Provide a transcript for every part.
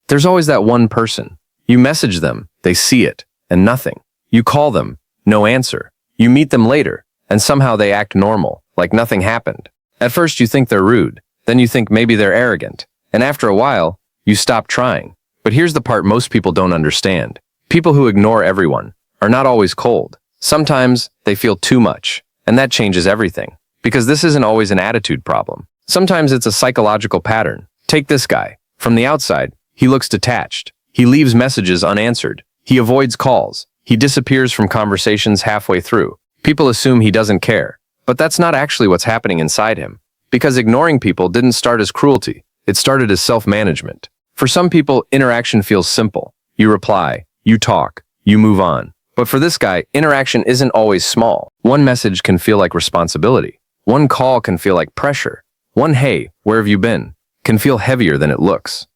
There's always that one person. You message them, they see it, and nothing. You call them, no answer. You meet them later, and somehow they act normal, like nothing happened. At first you think they're rude, then you think maybe they're arrogant, and after a while, you stop trying. But here's the part most people don't understand. People who ignore everyone are not always cold. Sometimes they feel too much, and that changes everything. Because this isn't always an attitude problem. Sometimes it's a psychological pattern. Take this guy. From the outside, he looks detached. He leaves messages unanswered. He avoids calls. He disappears from conversations halfway through. People assume he doesn't care. But that's not actually what's happening inside him. Because ignoring people didn't start as cruelty. It started as self-management. For some people, interaction feels simple. You reply, you talk, you move on. But for this guy, interaction isn't always small. One message can feel like responsibility. One call can feel like pressure. One "hey, where have you been?" can feel heavier than it looks.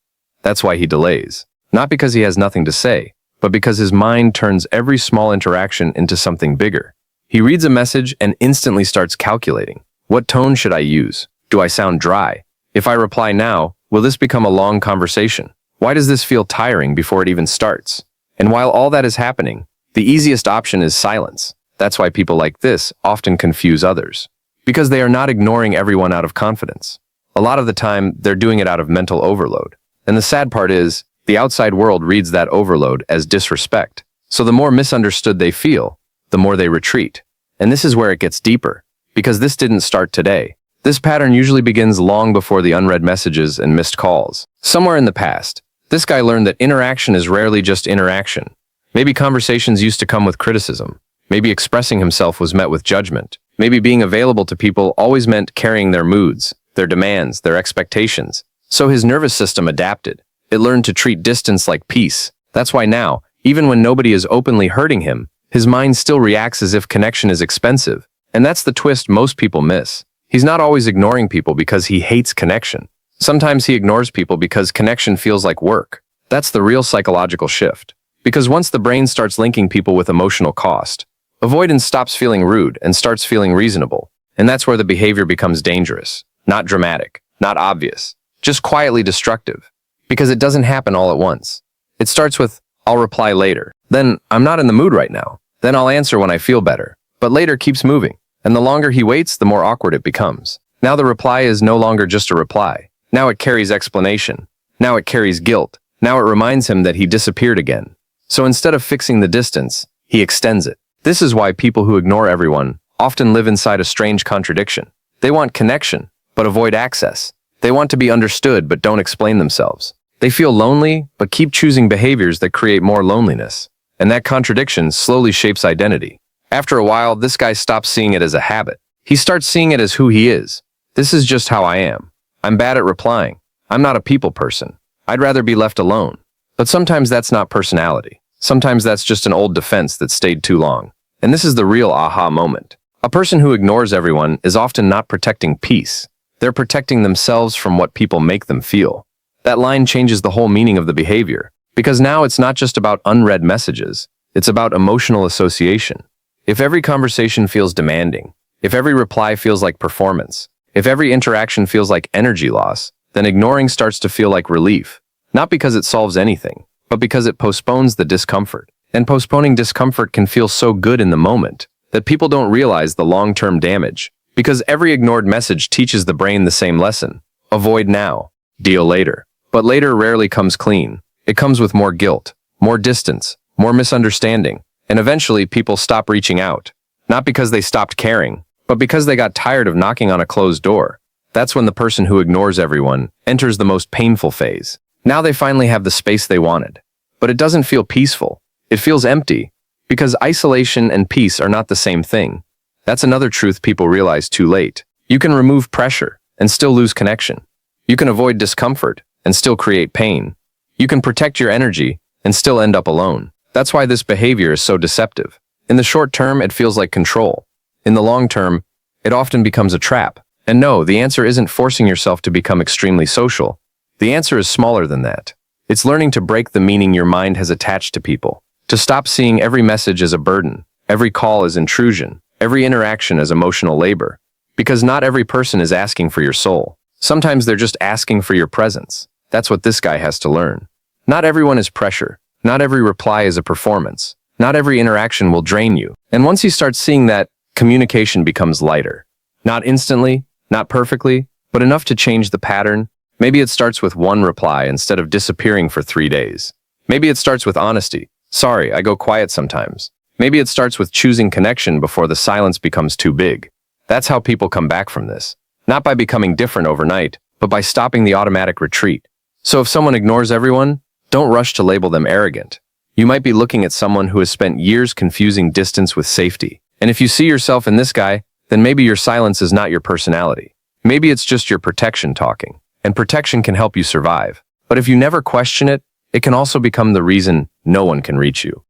That's why he delays. Not because he has nothing to say, but because his mind turns every small interaction into something bigger. He reads a message and instantly starts calculating. What tone should I use? Do I sound dry? If I reply now, will this become a long conversation? Why does this feel tiring before it even starts? And while all that is happening, the easiest option is silence. That's why people like this often confuse others. Because they are not ignoring everyone out of confidence. A lot of the time, they're doing it out of mental overload. And the sad part is, the outside world reads that overload as disrespect. So the more misunderstood they feel, the more they retreat. And this is where it gets deeper. Because this didn't start today. This pattern usually begins long before the unread messages and missed calls. Somewhere in the past, this guy learned that interaction is rarely just interaction. Maybe conversations used to come with criticism. Maybe expressing himself was met with judgment. Maybe being available to people always meant carrying their moods, their demands, their expectations. So his nervous system adapted. It learned to treat distance like peace. That's why now, even when nobody is openly hurting him, his mind still reacts as if connection is expensive. And that's the twist most people miss. He's not always ignoring people because he hates connection. Sometimes he ignores people because connection feels like work. That's the real psychological shift. Because once the brain starts linking people with emotional cost, avoidance stops feeling rude and starts feeling reasonable. And that's where the behavior becomes dangerous. Not dramatic, not obvious, just quietly destructive. Because it doesn't happen all at once. It starts with, "I'll reply later." Then, "I'm not in the mood right now." Then, "I'll answer when I feel better." But later keeps moving. And the longer he waits, the more awkward it becomes. Now the reply is no longer just a reply. Now it carries explanation. Now it carries guilt. Now it reminds him that he disappeared again. So instead of fixing the distance, he extends it. This is why people who ignore everyone often live inside a strange contradiction. They want connection, but avoid access. They want to be understood, but don't explain themselves. They feel lonely, but keep choosing behaviors that create more loneliness. And that contradiction slowly shapes identity. After a while, this guy stops seeing it as a habit. He starts seeing it as who he is. This is just how I am. I'm bad at replying. I'm not a people person. I'd rather be left alone. But sometimes that's not personality. Sometimes that's just an old defense that stayed too long. And this is the real aha moment. A person who ignores everyone is often not protecting peace. They're protecting themselves from what people make them feel. That line changes the whole meaning of the behavior. Because now it's not just about unread messages. It's about emotional association. If every conversation feels demanding, if every reply feels like performance, if every interaction feels like energy loss, then ignoring starts to feel like relief. Not because it solves anything, but because it postpones the discomfort. And postponing discomfort can feel so good in the moment that people don't realize the long-term damage. Because every ignored message teaches the brain the same lesson. Avoid now, deal later. But later rarely comes clean. It comes with more guilt, more distance, more misunderstanding. And eventually people stop reaching out. Not because they stopped caring, but because they got tired of knocking on a closed door. That's when the person who ignores everyone enters the most painful phase. Now they finally have the space they wanted. But it doesn't feel peaceful. It feels empty. Because isolation and peace are not the same thing. That's another truth people realize too late. You can remove pressure and still lose connection. You can avoid discomfort and still create pain. You can protect your energy and still end up alone. That's why this behavior is so deceptive. In the short term, it feels like control. In the long term, it often becomes a trap. And no, the answer isn't forcing yourself to become extremely social. The answer is smaller than that. It's learning to break the meaning your mind has attached to people. To stop seeing every message as a burden, every call as intrusion, every interaction as emotional labor. Because not every person is asking for your soul. Sometimes they're just asking for your presence. That's what this guy has to learn. Not everyone is pressure. Not every reply is a performance. Not every interaction will drain you. And once you start seeing that, communication becomes lighter. Not instantly, not perfectly, but enough to change the pattern. Maybe it starts with one reply instead of disappearing for 3 days. Maybe it starts with honesty. Sorry, I go quiet sometimes. Maybe it starts with choosing connection before the silence becomes too big. That's how people come back from this. Not by becoming different overnight, but by stopping the automatic retreat. So if someone ignores everyone, don't rush to label them arrogant. You might be looking at someone who has spent years confusing distance with safety. And if you see yourself in this guy, then maybe your silence is not your personality. Maybe it's just your protection talking. And protection can help you survive. But if you never question it, it can also become the reason no one can reach you.